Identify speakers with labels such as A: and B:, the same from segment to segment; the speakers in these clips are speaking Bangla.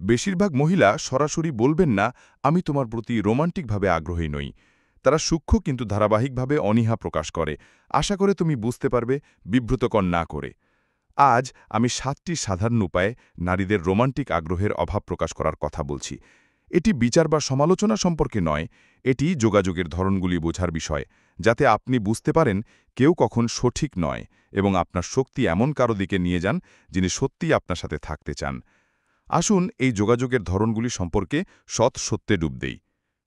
A: বেশিরভাগ মহিলা সরাসরি বলবেন না আমি তোমার প্রতি রোমান্টিকভাবে আগ্রহী নই। তারা সূক্ষ্ম কিন্তু ধারাবাহিকভাবে অনীহা প্রকাশ করে, আশা করে তুমি বুঝতে পারবে, বিব্রতকর না করে। আজ আমি ৭টি সাধারণ উপায়ে নারীদের রোমান্টিক আগ্রহের অভাব প্রকাশ করার কথা বলছি। এটি বিচার বা সমালোচনা সম্পর্কে নয়, এটি যোগাযোগের ধরনগুলি বোঝার বিষয়, যাতে আপনি বুঝতে পারেন কেউ কখন সঠিক নয় এবং আপনার শক্তি এমন কারো দিকে নিয়ে যান যিনি সত্যিই আপনার সাথে থাকতে চান। আসুন এই যোগাযোগের ধরনগুলি সম্পর্কে সত্যে ডুব দেই।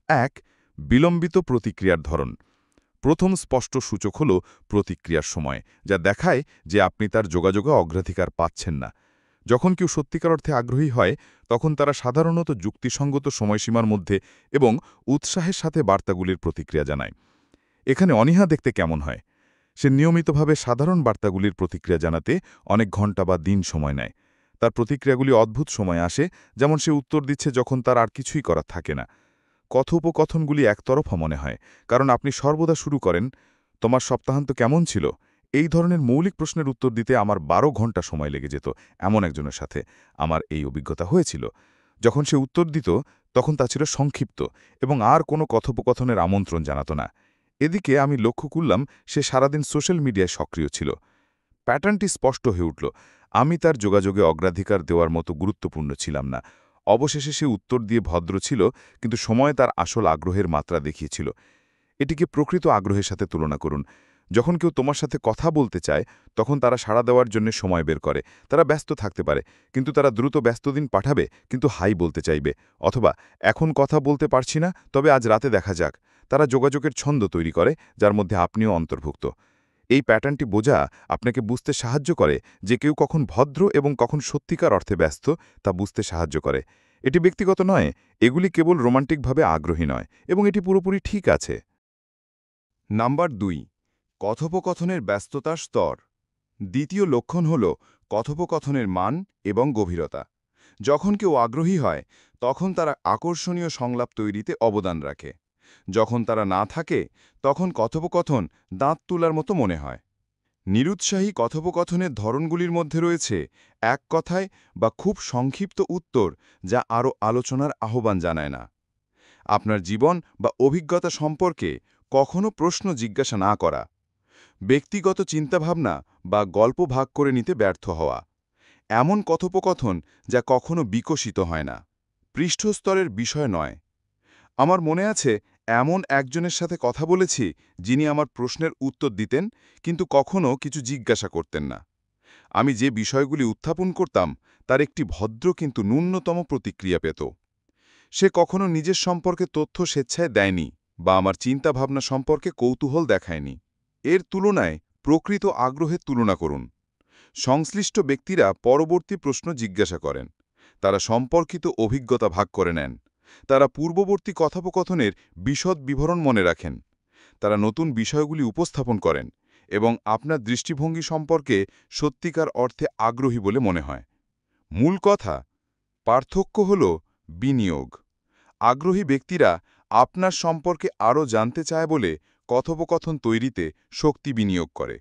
A: ১. বিলম্বিত প্রতিক্রিয়ার ধরন। প্রথম স্পষ্ট সূচক হল প্রতিক্রিয়ার সময়, যা দেখায় যে আপনি তার যোগাযোগে অগ্রাধিকার পাচ্ছেন না। যখন কেউ সত্যিকার অর্থে আগ্রহী হয়, তখন তারা সাধারণত যুক্তিসঙ্গত সময়সীমার মধ্যে এবং উৎসাহের সাথে বার্তাগুলির প্রতিক্রিয়া জানায়। এখানে অনীহা দেখতে কেমন হয়? সে নিয়মিতভাবে সাধারণ বার্তাগুলির প্রতিক্রিয়া জানাতে অনেক ঘণ্টা বা দিন সময় নেয়। তার প্রতিক্রিয়াগুলি অদ্ভুত সময় আসে, যেমন সে উত্তর দিচ্ছে যখন তার আর কিছুই করার থাকে না। কথোপকথনগুলি একতরফা মনে হয়, কারণ আপনি সর্বদা শুরু করেন, তোমার সপ্তাহান্ত কেমন ছিল? এই ধরনের মৌলিক প্রশ্নের উত্তর দিতে আমার ১২ ঘণ্টা সময় লেগে যেত। এমন একজনের সাথে আমার এই অভিজ্ঞতা হয়েছিল। যখন সে উত্তর দিত, তখন তা ছিল সংক্ষিপ্ত এবং আর কোনো কথোপকথনের আমন্ত্রণ জানাত না। এদিকে আমি লক্ষ্য করলাম সে সারাদিন সোশ্যাল মিডিয়ায় সক্রিয় ছিল। প্যাটার্নটি স্পষ্ট হয়ে উঠল। আমি তার যোগাযোগে অগ্রাধিকার দেওয়ার মতো গুরুত্বপূর্ণ ছিলাম না। অবশেষে সে উত্তর দিয়ে ভদ্র ছিল, কিন্তু সময়ে তার আসল আগ্রহের মাত্রা দেখিয়েছিল। এটিকে প্রকৃত আগ্রহের সাথে তুলনা করুন। যখন কেউ তোমার সাথে কথা বলতে চায়, তখন তারা সাড়া দেওয়ার জন্য সময় বের করে। তারা ব্যস্ত থাকতে পারে, কিন্তু তারা দ্রুত ব্যস্ত দিন পাঠাবে, কিন্তু হাই বলতে চাইবে। অথবা এখন কথা বলতে পারছি না, তবে আজ রাতে দেখা যাক। তারা যোগাযোগের ছন্দ তৈরি করে, যার মধ্যে আপনিও অন্তর্ভুক্ত। এই প্যাটার্নটি বোঝা আপনাকে বুঝতে সাহায্য করে যে কেউ কখন ভদ্র এবং কখন সত্যিকার অর্থে ব্যস্ত, তা বুঝতে সাহায্য করে। এটি ব্যক্তিগত নয়, এগুলি কেবল রোমান্টিকভাবে আগ্রহী নয়, এবং এটি পুরোপুরি ঠিক আছে।
B: নাম্বার ২. কথোপকথনের ব্যস্ততার স্তর। দ্বিতীয় লক্ষণ হল কথোপকথনের মান এবং গভীরতা। যখন কেউ আগ্রহী হয়, তখন তারা আকর্ষণীয় সংলাপ তৈরিতে অবদান রাখে। যখন তারা না থাকে, তখন কথোপকথন দাঁত তোলার মতো মনে হয়। নিরুৎসাহী কথোপকথনের ধরনগুলির মধ্যে রয়েছে এক কথায় বা খুব সংক্ষিপ্ত উত্তর, যা আরও আলোচনার আহ্বান জানায় না। আপনার জীবন বা অভিজ্ঞতা সম্পর্কে কখনো প্রশ্ন জিজ্ঞাসা না করা। ব্যক্তিগত চিন্তাভাবনা বা গল্প ভাগ করে নিতে ব্যর্থ হওয়া। এমন কথোপকথন যা কখনো বিকশিত হয় না। পৃষ্ঠস্তরের বিষয় নয়। আমার মনে আছে, এমন একজনের সাথে কথা বলেছি যিনি আমার প্রশ্নের উত্তর দিতেন, কিন্তু কখনো কিছু জিজ্ঞাসা করতেন না। আমি যে বিষয়গুলি উত্থাপন করতাম, তার একটি ভদ্র কিন্তু ন্যূনতম প্রতিক্রিয়া পেত। সে কখনো নিজের সম্পর্কে তথ্য স্বেচ্ছায় দেয়নি বা আমার চিন্তাভাবনা সম্পর্কে কৌতূহল দেখায়নি। এর তুলনায় প্রকৃত আগ্রহের তুলনা করুন। সংশ্লিষ্ট ব্যক্তিরা পরবর্তী প্রশ্ন জিজ্ঞাসা করেন। তারা সম্পর্কিত অভিজ্ঞতা ভাগ করে নেন। তারা পূর্ববর্তী কথোপকথনের বিশদ বিবরণ মনে রাখেন। তারা নতুন বিষয়গুলি উপস্থাপন করেন এবং আপনার দৃষ্টিভঙ্গি সম্পর্কে সত্যিকার অর্থে আগ্রহী বলে মনে হয়। মূল কথা, পার্থক্য হল বিনিয়োগ। আগ্রহী ব্যক্তিরা আপনার সম্পর্কে আরও জানতে চায় বলে কথোপকথন তৈরিতে শক্তি বিনিয়োগ করে।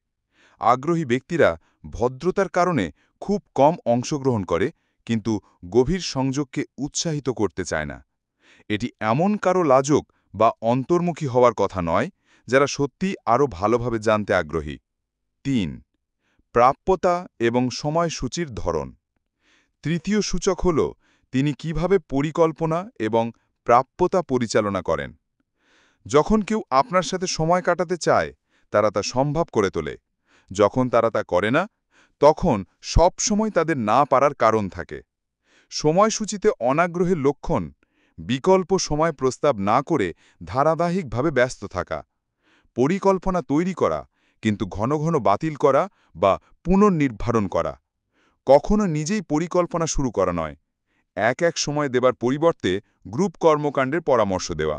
B: আগ্রহী ব্যক্তিরা ভদ্রতার কারণে খুব কম অংশগ্রহণ করে, কিন্তু গভীর সংযোগকে উৎসাহিত করতে চায় না। এটি এমন কারো লাজুক বা অন্তর্মুখী হওয়ার কথা নয়, যারা সত্যি আরও ভালোভাবে জানতে আগ্রহী। ৩. প্রাপ্যতা এবং সময়সূচির ধরন। তৃতীয় সূচক হল তিনি কিভাবে পরিকল্পনা এবং প্রাপ্যতা পরিচালনা করেন। যখন কেউ আপনার সাথে সময় কাটাতে চায়, তারা তা সম্ভব করে তোলে। যখন তারা তা করে না, তখন সব সময় তাদের না পারার কারণ থাকে। সময়সূচিতে অনাগ্রহের লক্ষণ: বিকল্প সময় প্রস্তাব না করে ধারাবাহিকভাবে ব্যস্ত থাকা। পরিকল্পনা তৈরি করা, কিন্তু ঘন ঘন বাতিল করা বা পুনর্নির্ধারণ করা। কখনো নিজেই পরিকল্পনা শুরু করা নয়। এক সময় দেবার পরিবর্তে গ্রুপ কর্মকাণ্ডের পরামর্শ দেওয়া।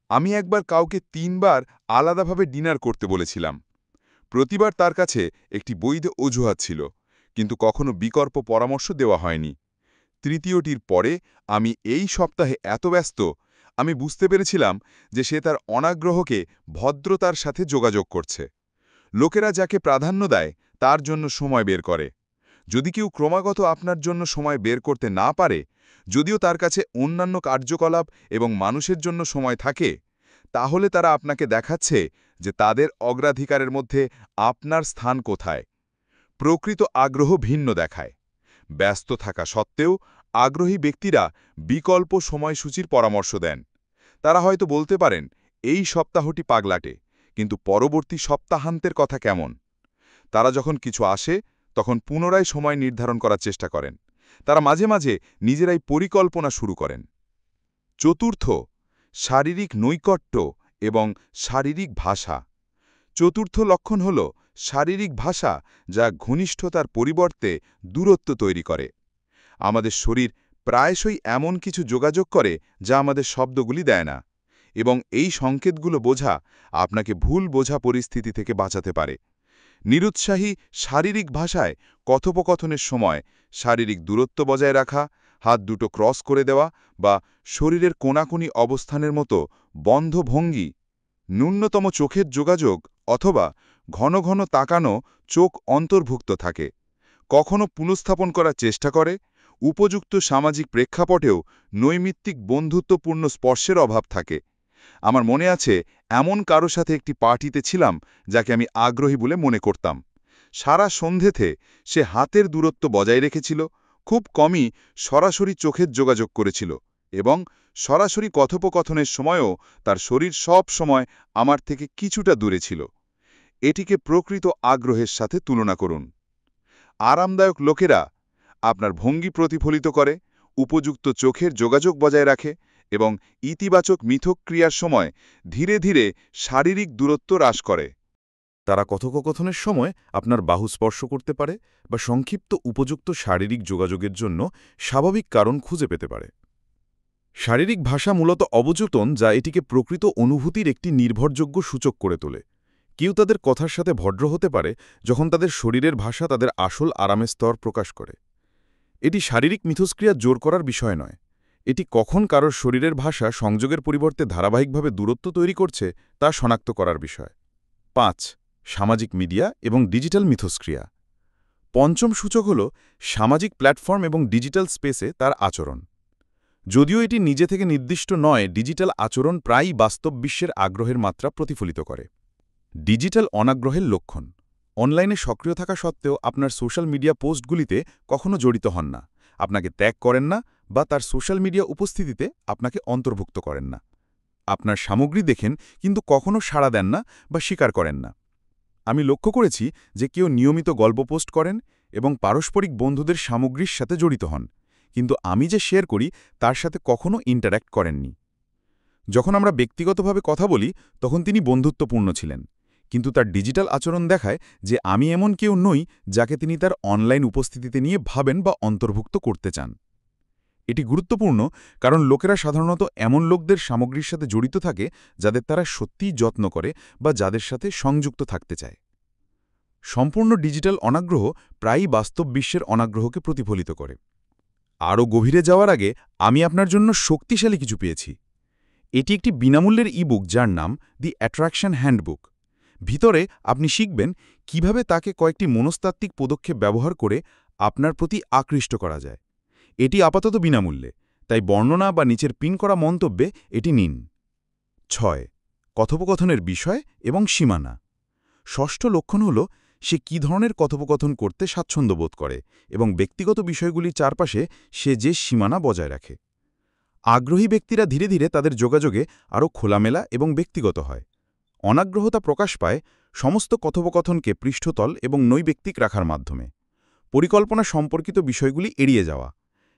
B: আমি একবার কাউকে ৩ বার আলাদাভাবে ডিনার করতে বলেছিলাম। প্রতিবার তার কাছে একটি বৈধ অজুহাত ছিল, কিন্তু কখনো বিকল্প পরামর্শ দেওয়া হয়নি। তৃতীয়টির পরে আমি এই সপ্তাহে এত ব্যস্ত, আমি বুঝতে পেরেছিলাম যে সে তার অনাগ্রহকে ভদ্রতার সাথে যোগাযোগ করছে। লোকেরা যাকে প্রাধান্য দেয় তার জন্য সময় বের করে। যদি কেউ ক্রমাগত আপনার জন্য সময় বের করতে না পারে,
A: যদিও তার কাছে অন্যান্য কার্যকলাপ এবং মানুষের জন্য সময় থাকে, তাহলে তারা আপনাকে দেখাচ্ছে যে তাদের অগ্রাধিকারের মধ্যে আপনার স্থান কোথায়। প্রকৃত আগ্রহ ভিন্ন দেখায়। ব্যস্ত থাকা সত্ত্বেও আগ্রহী ব্যক্তিরা বিকল্প সময়সূচির পরামর্শ দেন। তারা হয়তো বলতে পারেন, এই সপ্তাহটি পাগলাটে, কিন্তু পরবর্তী সপ্তাহান্তের কথা কেমন? তারা যখন কিছু আসে, তখন পুনরায় সময় নির্ধারণ করার চেষ্টা করেন। তারা মাঝে মাঝে নিজেরাই পরিকল্পনা শুরু করেন। চতুর্থ, শারীরিক নৈকট্য এবং শারীরিক ভাষা। চতুর্থ লক্ষণ হল শারীরিক ভাষা, যা ঘনিষ্ঠতার পরিবর্তে দূরত্ব তৈরি করে। আমাদের শরীর প্রায়শই এমন কিছু যোগাযোগ করে যা আমাদের শব্দগুলি দেয় না, এবং এই সংকেতগুলো বোঝা আপনাকে ভুল বোঝা পরিস্থিতি থেকে বাঁচাতে পারে। নিরুৎসাহী শারীরিক ভাষায় কথোপকথনের সময় শারীরিক দূরত্ব বজায় রাখা, হাত দুটো ক্রস করে দেওয়া বা শরীরের কোনাকুনি অবস্থানের মতো বন্ধ ভঙ্গি, ন্যূনতম চোখের যোগাযোগ অথবা ঘন ঘন তাকানো চোখ অন্তর্ভুক্ত থাকে। কখনো পুনঃস্থাপন করার চেষ্টা করে। উপযুক্ত সামাজিক প্রেক্ষাপটেও নৈমিত্তিক বন্ধুত্বপূর্ণ স্পর্শের অভাব থাকে। আমার মনে আছে, এমন কারো সাথে একটি পার্টিতে ছিলাম যাকে আমি আগ্রহী বলে মনে করতাম। সারা সন্ধেতে সে হাতের দূরত্ব বজায় রেখেছিল, খুব কমই সরাসরি চোখের যোগাযোগ করেছিল, এবং সরাসরি কথোপকথনের সময়ও তার শরীর সব সময় আমার থেকে কিছুটা দূরে ছিল। এটিকে প্রকৃত আগ্রহের সাথে তুলনা করুন। আরামদায়ক লোকেরা আপনার ভঙ্গি প্রতিফলিত করে, উপযুক্ত চোখের যোগাযোগ বজায় রাখে এবং ইতিবাচক মিথক্রিয়ার সময় ধীরে ধীরে শারীরিক দূরত্ব হ্রাস করে।
C: তারা কথোপকথনের সময় আপনার বাহু স্পর্শ করতে পারে বা সংক্ষিপ্ত উপযুক্ত শারীরিক যোগাযোগের জন্য স্বাভাবিক কারণ খুঁজে পেতে পারে। শারীরিক ভাষা মূলত অবচেতন, যা এটিকে প্রকৃত অনুভূতির একটি নির্ভরযোগ্য সূচক করে তোলে। কেউ তাদের কথার সাথে ভদ্র হতে পারে যখন তাদের শরীরের ভাষা তাদের আসল আরামের স্তর প্রকাশ করে। এটি শারীরিক মিথস্ক্রিয়া জোর করার বিষয় নয়, এটি কখন কারোর শরীরের ভাষা সংযোগের পরিবর্তে ধারাবাহিকভাবে দূরত্ব তৈরি করছে তা শনাক্ত করার বিষয়। 5. সামাজিক মিডিয়া এবং ডিজিটাল মিথস্ক্রিয়া। পঞ্চম সূচক হল সামাজিক প্ল্যাটফর্ম এবং ডিজিটাল স্পেসে তার আচরণ। যদিও এটি নিজে থেকে নির্দিষ্ট নয়, ডিজিটাল আচরণ প্রায়ই বাস্তব বিশ্বের আগ্রহের মাত্রা প্রতিফলিত করে। ডিজিটাল অনাগ্রহের লক্ষণ। অনলাইনে সক্রিয় থাকা সত্ত্বেও আপনার সোশ্যাল মিডিয়া পোস্টগুলিতে কখনো জড়িত হন না, আপনাকে ত্যাগ করেন না বা তার সোশ্যাল মিডিয়া উপস্থিতিতে আপনাকে অন্তর্ভুক্ত করেন না। আপনার সামগ্রী দেখেন কিন্তু কখনো সাড়া দেন না বা স্বীকার করেন না। আমি লক্ষ্য করেছি যে কেউ নিয়মিত গল্প পোস্ট করেন এবং পারস্পরিক বন্ধুদের সামগ্রীর সাথে জড়িত হন, কিন্তু আমি যে শেয়ার করি তার সাথে কখনো ইন্টারঅ্যাক্ট করেননি। যখন আমরা ব্যক্তিগতভাবে কথা বলি তখন তিনি বন্ধুত্বপূর্ণ ছিলেন, কিন্তু তার ডিজিটাল আচরণ দেখায় যে আমি এমন কেউ নই যাকে তিনি তার অনলাইন উপস্থিতিতে নিয়ে ভাবেন বা অন্তর্ভুক্ত করতে চান। এটি গুরুত্বপূর্ণ কারণ লোকেরা সাধারণত এমন লোকদের সামগ্রীর সাথে জড়িত থাকে যাদের তারা সত্যিই যত্ন করে বা যাদের সাথে সংযুক্ত থাকতে চায়। সম্পূর্ণ ডিজিটাল অনাগ্রহ প্রায়ই বাস্তব বিশ্বের অনাগ্রহকে প্রতিফলিত করে। আরও গভীরে যাওয়ার আগে আমি আপনার জন্য শক্তিশালী কিছু পেয়েছি। এটি একটি বিনামূল্যের ইবুক যার নাম দি অ্যাট্রাকশন হ্যান্ডবুক। ভিতরে আপনি শিখবেন কিভাবে তাকে কয়েকটি মনস্তাত্ত্বিক পদক্ষেপ ব্যবহার করে আপনার প্রতি আকৃষ্ট করা যায়। এটি আপাতত বিনামূল্যে, তাই বর্ণনা বা নিচের পিন করা মন্তব্যে এটি নিন। 6. কথোপকথনের বিষয় এবং সীমানা। ষষ্ঠ লক্ষণ হল সে কী ধরনের কথোপকথন করতে স্বাচ্ছন্দ্য বোধ করে এবং ব্যক্তিগত বিষয়গুলির চারপাশে সে যে সীমানা বজায় রাখে। আগ্রহী ব্যক্তিরা ধীরে ধীরে তাদের যোগাযোগে আরও খোলামেলা এবং ব্যক্তিগত হয়। অনাগ্রহতা প্রকাশ পায় সমস্ত কথোপকথনকে পৃষ্ঠতল এবং নৈব্যক্তিক রাখার মাধ্যমে। পরিকল্পনা সম্পর্কিত বিষয়গুলি এড়িয়ে যাওয়া,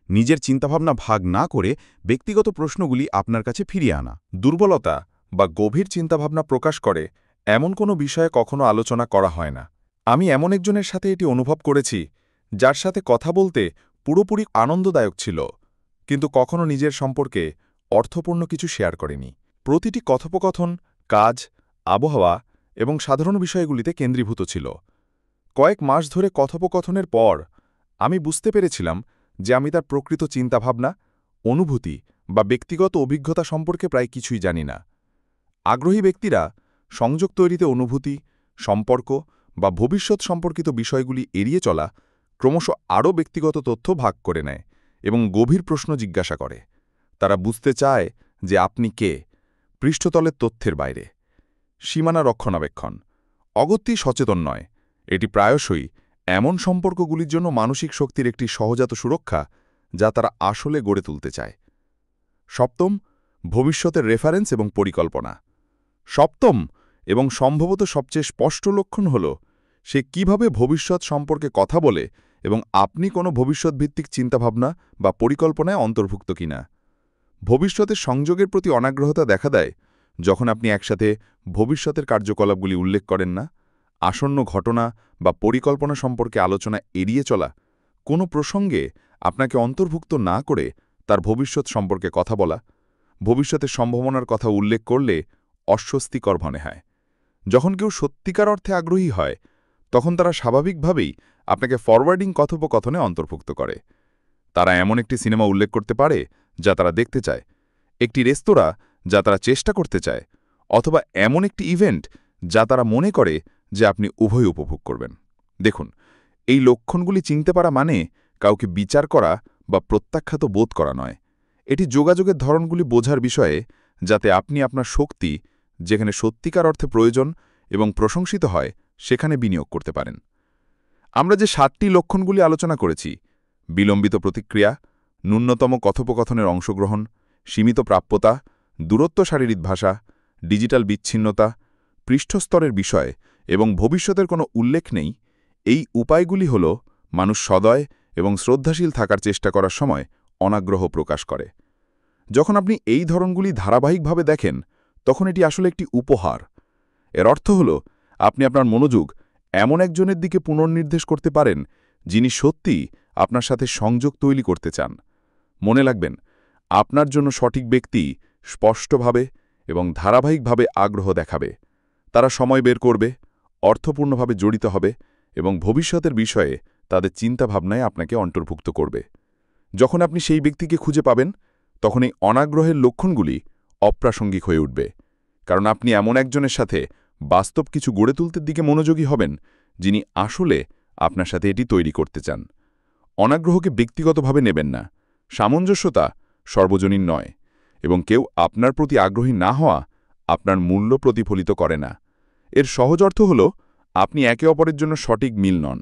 C: নিজের চিন্তাভাবনা ভাগ না করে ব্যক্তিগত প্রশ্নগুলি আপনার কাছে ফিরিয়ে আনা।
A: দুর্বলতা বা গভীর চিন্তাভাবনা প্রকাশ করে এমন কোনো বিষয়ে কখনো আলোচনা করা হয় না। আমি এমন একজনের সাথে এটি অনুভব করেছি যার সাথে কথা বলতে পুরোপুরি আনন্দদায়ক ছিল, কিন্তু কখনো নিজের সম্পর্কে অর্থপূর্ণ কিছু শেয়ার করেনি। প্রতিটি কথোপকথন কাজ, আবহাওয়া এবং সাধারণ বিষয়গুলিতে কেন্দ্রীভূত ছিল। কয়েক মাস ধরে কথোপকথনের পর আমি বুঝতে পেরেছিলাম যে আমি তার প্রকৃত চিন্তাভাবনা, অনুভূতি বা ব্যক্তিগত অভিজ্ঞতা সম্পর্কে প্রায় কিছুই জানি না। আগ্রহী ব্যক্তিরা সংযোগ তৈরিতে অনুভূতি, সম্পর্ক বা ভবিষ্যৎ সম্পর্কিত বিষয়গুলি এড়িয়ে চলা, ক্রমশ আরও ব্যক্তিগত তথ্য ভাগ করে নেয় এবং গভীর প্রশ্ন জিজ্ঞাসা করে। তারা বুঝতে চায় যে আপনি কে, পৃষ্ঠতলের তথ্যের বাইরে। সীমানা রক্ষণাবেক্ষণ অগত্যি সচেতন নয়, এটি প্রায়শই এমন সম্পর্কগুলির জন্য মানসিক শক্তির একটি সহজাত সুরক্ষা যা তারা আসলে গড়ে তুলতে চায়। সপ্তম, ভবিষ্যতের রেফারেন্স এবং পরিকল্পনা। সপ্তম এবং সম্ভবত সবচেয়ে স্পষ্ট লক্ষণ হল সে কিভাবে ভবিষ্যৎ সম্পর্কে কথা বলে এবং আপনি কোনো ভবিষ্যৎভিত্তিক চিন্তাভাবনা বা পরিকল্পনায় অন্তর্ভুক্ত কিনা। ভবিষ্যতের সংযোগের প্রতি অনাগ্রহতা দেখা দেয় যখন আপনি একসাথে ভবিষ্যতের কার্যকলাপগুলি উল্লেখ করেন না, আসন্ন ঘটনা বা পরিকল্পনা সম্পর্কে আলোচনা এড়িয়ে চলা, কোনো প্রসঙ্গে আপনাকে অন্তর্ভুক্ত না করে তার ভবিষ্যৎ সম্পর্কে কথা বলা, ভবিষ্যতের সম্ভাবনার কথা উল্লেখ করলে অস্বস্তিকর মনে হয়। যখন কেউ সত্যিকার অর্থে আগ্রহী হয় তখন তারা স্বাভাবিকভাবেই আপনাকে ফরওয়ার্ডিং কথোপকথনে অন্তর্ভুক্ত করে। তারা এমন একটি সিনেমা উল্লেখ করতে পারে যা তারা দেখতে চায়, একটি রেস্তোরাঁ যা তারা চেষ্টা করতে চায়, অথবা এমন একটি ইভেন্ট যা তারা মনে করে যে আপনি উভয় উপভোগ করবেন। দেখুন, এই লক্ষণগুলি চিনতে পারা মানে কাউকে বিচার করা বা প্রত্যাখ্যাত বোধ করা নয়। এটি যোগাযোগের ধরনগুলি বোঝার বিষয়ে যাতে আপনি আপনার শক্তি, যেখানে সত্যিকার অর্থে প্রয়োজন এবং প্রশংসিত হয়, সেখানে বিনিয়োগ করতে পারেন। আমরা যে 7টি লক্ষণগুলি আলোচনা করেছি, বিলম্বিত প্রতিক্রিয়া, ন্যূনতম কথোপকথনের অংশগ্রহণ, সীমিত প্রাপ্যতা, দূরত্ব শারীরিক ভাষা, ডিজিটাল বিচ্ছিন্নতা, পৃষ্ঠস্তরের বিষয় এবং ভবিষ্যতের কোনো উল্লেখ নেই, এই উপায়গুলি হল মানুষ সদয় এবং শ্রদ্ধাশীল থাকার চেষ্টা করার সময় অনাগ্রহ প্রকাশ করে। যখন আপনি এই ধরনগুলি ধারাবাহিকভাবে দেখেন তখন এটি আসলে একটি উপহার। এর অর্থ হল আপনি আপনার মনোযোগ এমন একজনের দিকে পুনর্নির্দেশ করতে পারেন যিনি সত্যিই আপনার সাথে সংযোগ তৈরি করতে চান। মনে রাখবেন, আপনার জন্য সঠিক ব্যক্তি স্পষ্টভাবে এবং ধারাবাহিকভাবে আগ্রহ দেখাবে। তারা সময় বের করবে, অর্থপূর্ণভাবে জড়িত হবে এবং ভবিষ্যতের বিষয়ে তাদের চিন্তাভাবনায় আপনাকে অন্তর্ভুক্ত করবে। যখন আপনি সেই ব্যক্তিকে খুঁজে পাবেন তখন এই অনাগ্রহের লক্ষণগুলি অপ্রাসঙ্গিক হয়ে উঠবে, কারণ আপনি এমন একজনের সাথে বাস্তব কিছু গড়ে তুলতে দিকে মনোযোগী হবেন যিনি আসলে আপনার সাথে এটি তৈরি করতে চান। অনাগ্রহকে ব্যক্তিগতভাবে নেবেন না, সামঞ্জস্যতা সর্বজনীন নয়, এবং কেউ আপনার প্রতি আগ্রহী না হওয়া আপনার মূল্য প্রতিফলিত করে না। এর সহজ অর্থ হল আপনি একে অপরের জন্য সঠিক মিল নন।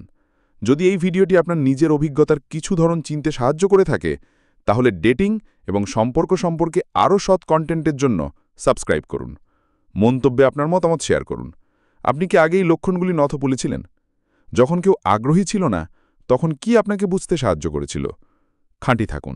A: যদি এই ভিডিওটি আপনার নিজের অভিজ্ঞতার কিছু ধরন চিনতে সাহায্য করে থাকে তাহলে ডেটিং এবং সম্পর্ক সম্পর্কে আরও সৎ কন্টেন্টের জন্য সাবস্ক্রাইব করুন। মন্তব্যে আপনার মতামত শেয়ার করুন। আপনি কি আগেই লক্ষণগুলি নথ বলেছিলেন? যখন কেউ আগ্রহী ছিল না তখন কি আপনাকে বুঝতে সাহায্য করেছিল? খাঁটি থাকুন।